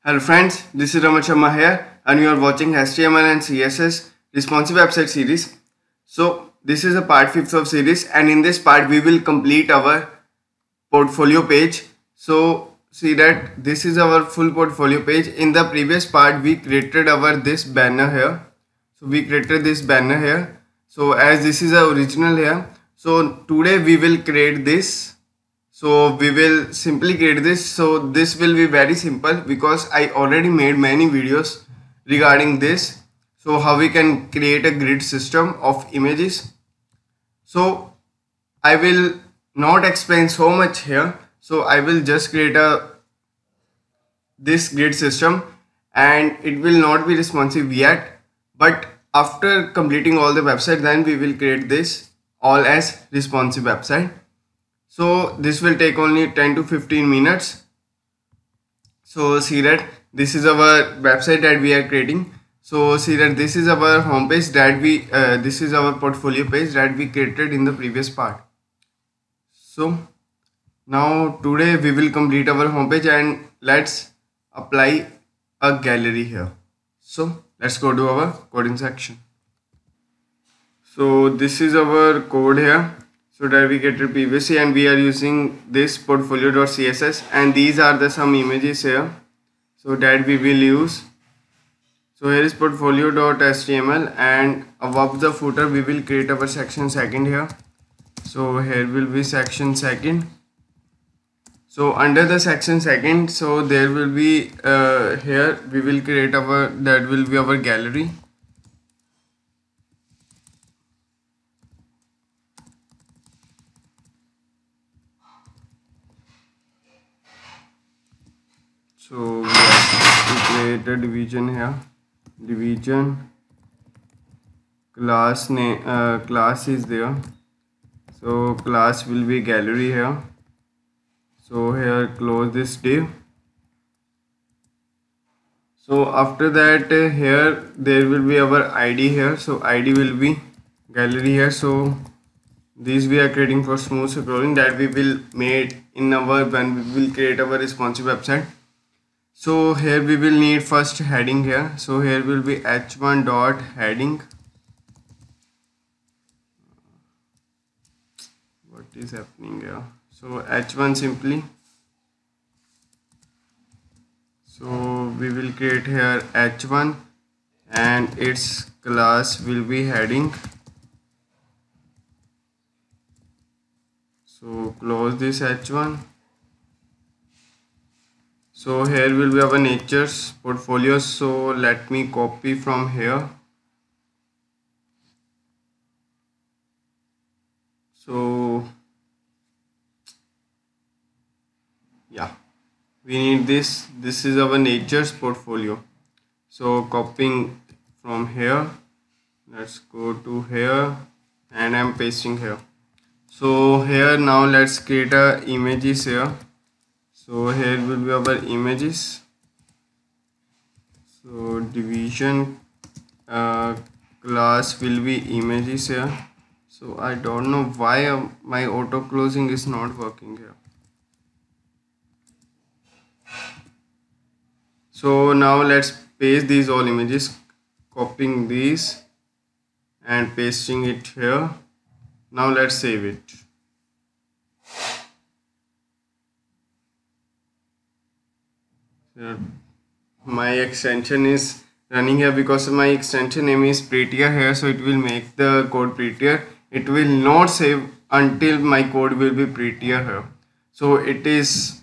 Hello friends, this is Raman Sharma here and you are watching HTML and CSS responsive website series. So this is a part 5th of series and in this part we will complete our portfolio page. So see that this is our full portfolio page. In the previous part we created our this banner here. So we created this banner here. So as this is our original here. So today we will create this. So we will simply create this. So this will be very simple because I already made many videos regarding this. So how we can create a grid system of images. So I will not explain so much here. So I will just create this grid system and it will not be responsive yet. But after completing all the website, then we will create this all as responsive website. So this will take only 10 to 15 minutes. So see that this is our website that we are creating. So see that this is our homepage that this is our portfolio page that we created in the previous part. So now today we will complete our homepage and let's apply a gallery here. So let's go to our coding section. So this is our code here. So that we created previously and we are using this portfolio.css and these are the some images here. So that we will use. So here is portfolio.html and above the footer we will create our section second here. So here will be section second. So under the section second, so there will be here we will create that will be our gallery. So we have to create a division here. Division class name class is there. So class will be gallery here. So here close this div. So after that here there will be our ID here. So ID will be gallery here. So these we are creating for smooth scrolling that we will made in our when we will create our responsive website. So here we will need first heading here. So here will be h1 dot heading. What is happening here? So h1 simply. So we will create here h1 and its class will be heading. So close this h1. So here will be our nature's portfolio. So let me copy from here. So yeah, we need this. This is our nature's portfolio. So copying from here. Let's go to here and I'm pasting here. So here now let's create a images here. So here will be our images. So division class will be images here. So I don't know why my auto closing is not working here. So now let's paste these all images, copying these and pasting it here. Now let's save it. My extension is running here because my extension name is prettier here, so it will make the code prettier. It will not save until my code will be prettier here. So it is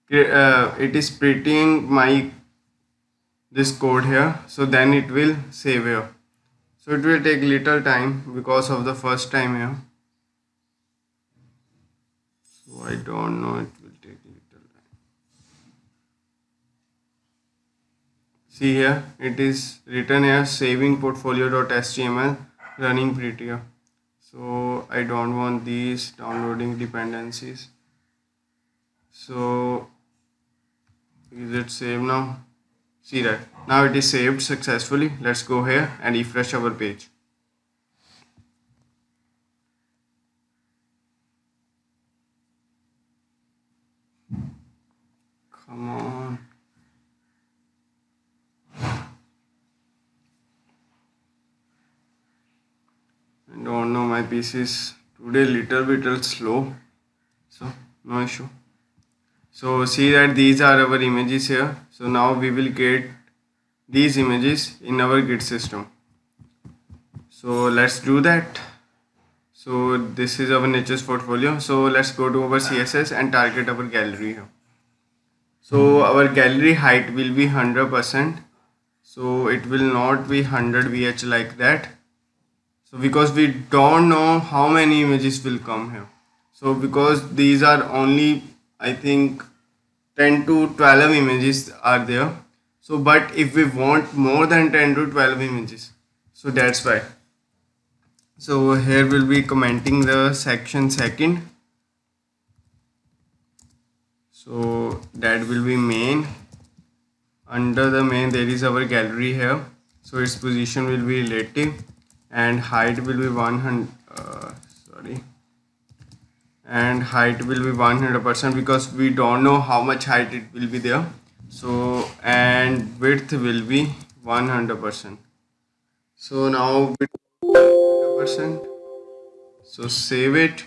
prettying my this code here, so then it will save here. So it will take little time because of the first time here. So I don't know, it will take little time. See here, it is written here saving portfolio.html running prettier. So I don't want these downloading dependencies. So is it saved now? See that now it is saved successfully. Let's go here and refresh our page. Come on. my PC is today little slow, so no issue. So see that these are our images here. So now we will get these images in our Git system. So let's do that. So this is our Nature's portfolio. So let's go to our CSS and target our gallery here. So our gallery height will be 100%. So it will not be 100 VH like that. So because we don't know how many images will come here. So because these are only, I think 10 to 12 images are there. So but if we want more than 10 to 12 images, so that's why. So here we'll be commenting the section second. So that will be main. Under the main there is our gallery here. So its position will be relative and height will be 100. And height will be 100% because we don't know how much height it will be there. So and width will be 100%. So now width 100%. So save it.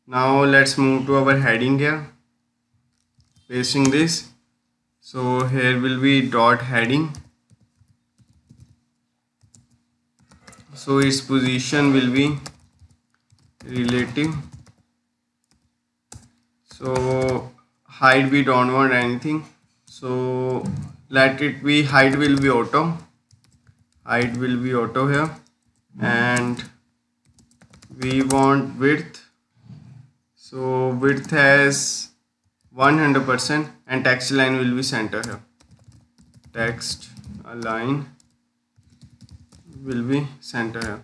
Now let's move to our heading here. Pasting this. So here will be dot heading. So its position will be relative. So height we don't want anything. So let it be, height will be auto. Height will be auto here. And we want width. So width has 100% and text line will be center here. Text align will be center here.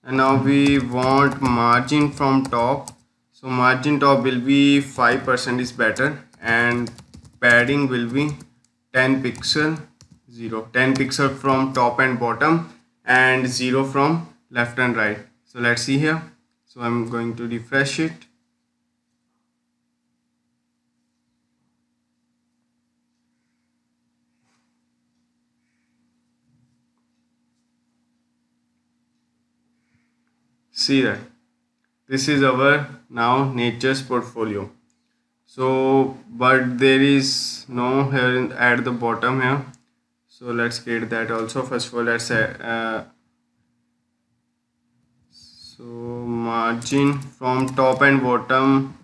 And now we want margin from top. So margin top will be 5% is better and padding will be 10 pixel 10 pixel from top and bottom and 0 from left and right. So let's see here. So I'm going to refresh it. See that this is our now Nature's portfolio. So but there is no here at the bottom here. So let's get that also. First of all, let's so margin from top and bottom.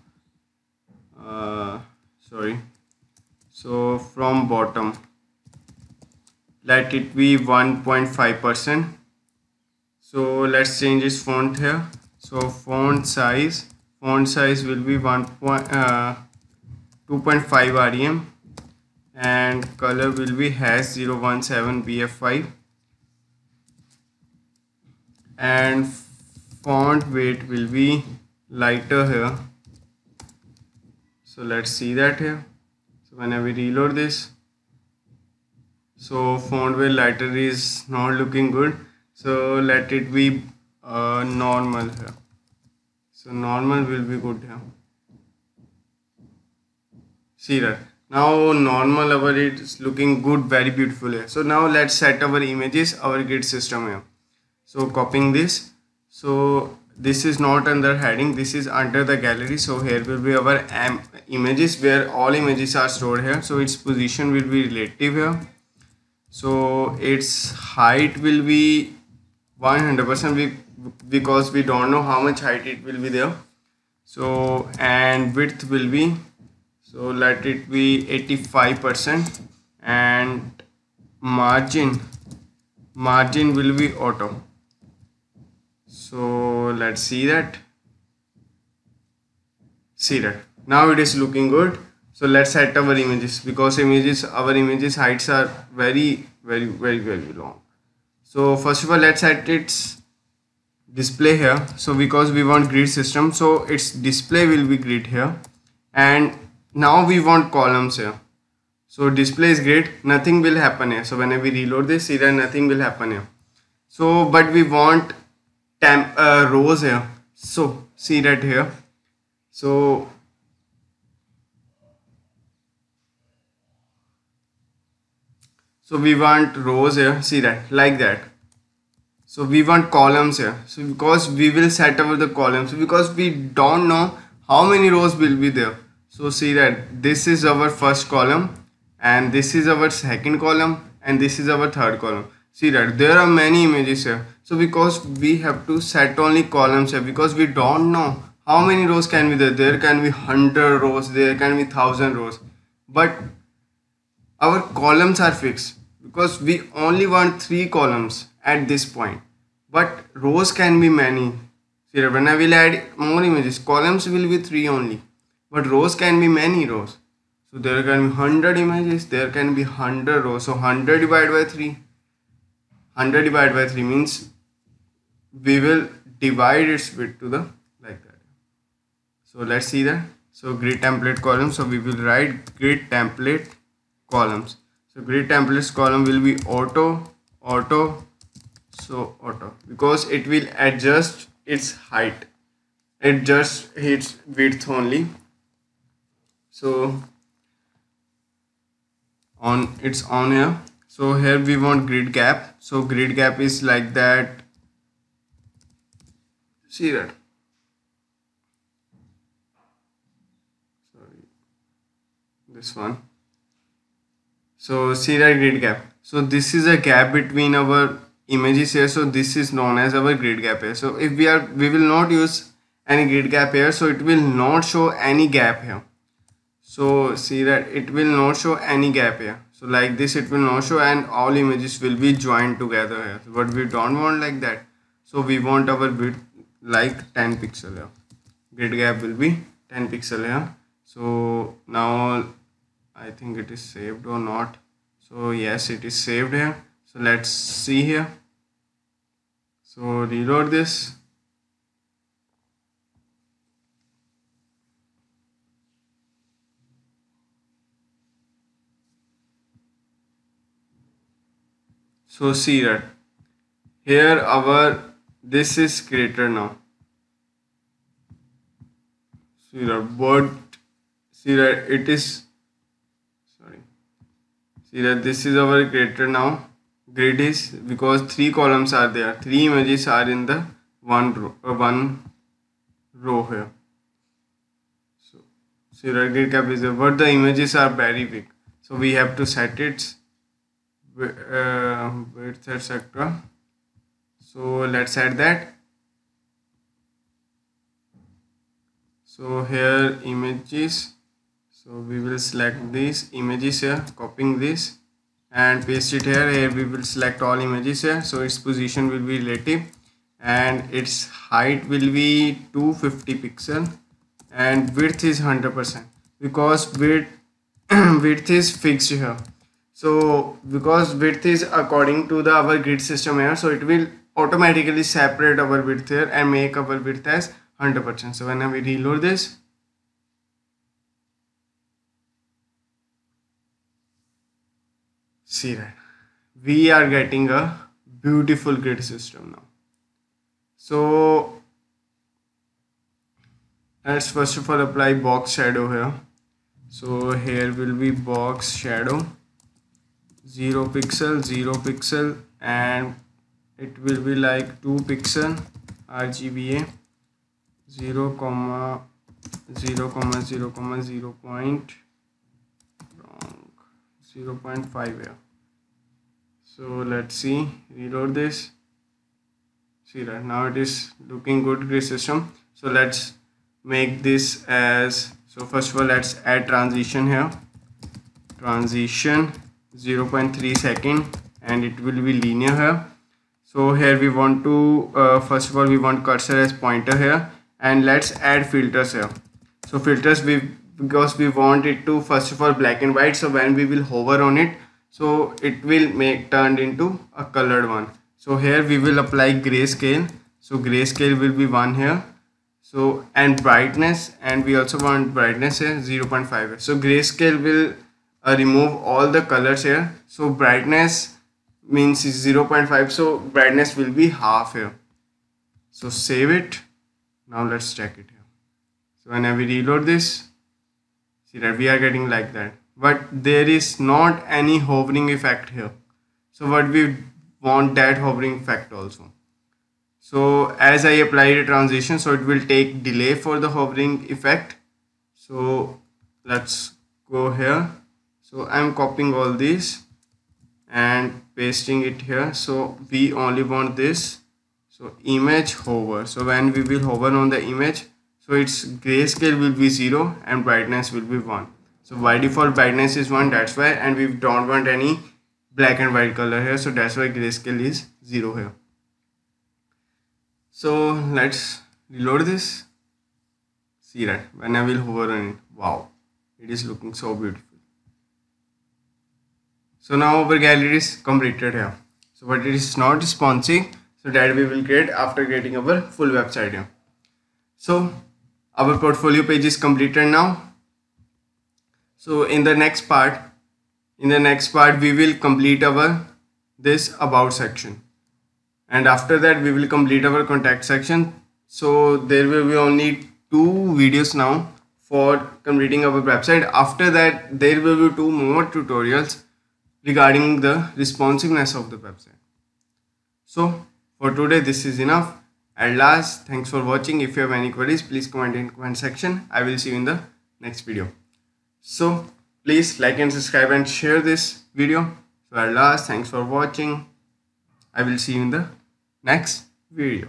So from bottom, let it be 1.5%. So let's change its font here. So font size will be 2.5 rem and color will be #017 BF5 and font weight will be lighter here. So let's see that here. So whenever we reload this, so font weight lighter is not looking good. So let it be normal here. So normal will be good here. See that now normal our it is looking good, very beautiful here. So now let's set our images, our Git system here. So copying this. So this is not under heading, this is under the gallery. So here will be our images where all images are stored here. So its position will be relative here. So its height will be 100% because we don't know how much height it will be there. So and width will be, so let it be 85% and margin will be auto. So let's see that. See that now it is looking good. So let's set our images because our images heights are very long. So first of all, let's set its display here. So because we want grid system, so its display will be grid here. And now we want columns here. So display is grid, nothing will happen here. So whenever we reload this, see that nothing will happen here. So but we want rows here. So see that here. So we want rows here, see that like that. So we want columns here. So because we will set over the columns, because we don't know how many rows will be there. So see that this is our first column, and this is our second column, and this is our third column. See that there are many images here. So because we have to set only columns here, because we don't know how many rows can be there. There can be 100 rows, there can be 1000 rows, but our columns are fixed because we only want 3 columns at this point, but rows can be many. See, when I will add more images, columns will be 3 only, but rows can be many rows. So there can be 100 images, there can be 100 rows. So 100 divided by 3, 100 divided by 3 means we will divide its width to the like that. So let's see that. So grid template column, so we will write grid template columns. So grid templates column will be auto, so auto, because it will adjust its height, adjust its width only. So it's on here. So here we want grid gap. So grid gap is like that. See that. Sorry, this one. So see that grid gap. So this is a gap between our images here. So this is known as our grid gap here. So if we will not use any grid gap here, so it will not show any gap here. So see that it will not show any gap here. So like this it will not show, and all images will be joined together here. But we don't want like that. So we want our width like 10 pixel here. Grid gap will be 10 pixel here. So now I think it is saved or not. So yes, it is saved here. So let's see here. So reload this. So see that here this is created now. See that, but see that it is, sorry, see that this is our creator now. Grid is because 3 columns are there, 3 images are in the one row here. So see that grid cap is there, but the images are very big, so we have to set its width, etc. So let's add that. So here images, so we will select these images here, copying this and paste it here. Here we will select all images here. So its position will be relative and its height will be 250 pixel and width is 100% because width is fixed here. So because width is according to our grid system here, so it will automatically separate our width here and make our width as 100%. So when we reload this, see that we are getting a beautiful grid system now. So let's first of all apply box shadow here. So here will be box shadow 0 pixel and it will be like 2 pixel RGBA 0, 0.5 here. So let's see, reload this. See that now it is looking good grid system. So let's make this as, so first of all let's add transition here, transition 0.3 second and it will be linear here. So here we want to first of all we want cursor as pointer here and let's add filters here. So filters because we want it to first of all black and white, so when we will hover on it, so it will turned into a colored one. So here we will apply grayscale. So grayscale will be 1 here. So and brightness, and we also want brightness here 0.5. So grayscale will remove all the colors here. So brightness means 0.5. So brightness will be half here. So save it. Now let's check it here. So when we reload this, see that we are getting like that, but there is not any hovering effect here. So what we want that hovering effect also. So as I applied a transition, so it will take delay for the hovering effect. So let's go here. So I'm copying all these and pasting it here. So we only want this. So image hover. So when we will hover on the image, so its grayscale will be 0 and brightness will be 1. So by default brightness is 1, that's why, and we don't want any black and white color here, so that's why grayscale is 0 here. So let's reload this. See that when I will hover on it, wow, it is looking so beautiful. So now our gallery is completed here. So but it is not responsive, so that we will create after getting our full website here. So our portfolio page is completed now. So in the next part we will complete our this about section, and after that we will complete our contact section. So there will be only 2 videos now for completing our website. After that there will be 2 more tutorials regarding the responsiveness of the website. So for today this is enough. At last, thanks for watching. If you have any queries, please comment in comment section. I will see you in the next video. So please like and subscribe and share this video. So at last, thanks for watching. I will see you in the next video.